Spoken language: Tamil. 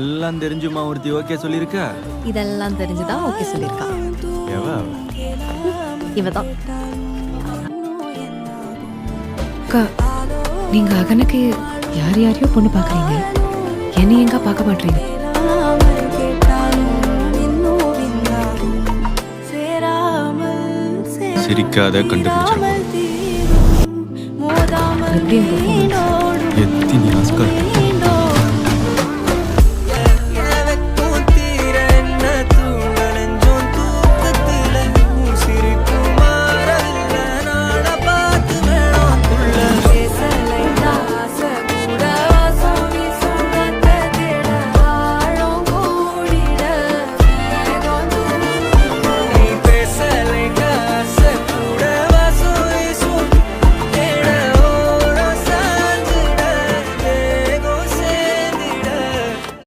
எல்லாம் தெரிஞ்சுமா ஒருத்தி ஓகே சொல்லியிருக்கா? இதெல்லாம் தெரிஞ்சுதான் ஓகே சொல்லியிருக்கா. எவ அவ? இவதான். அக்கா, நீங்க அகனுக்கு யார் யாரையோ பொண்ணு பாக்குறீங்க, என்னை எங்க பார்க்க மாட்டீங்க? சிரிக்காத, கண்டுபிடிச்சிருக்கோம். எப்படி உங்க எத்தினி ஆஸ்கர்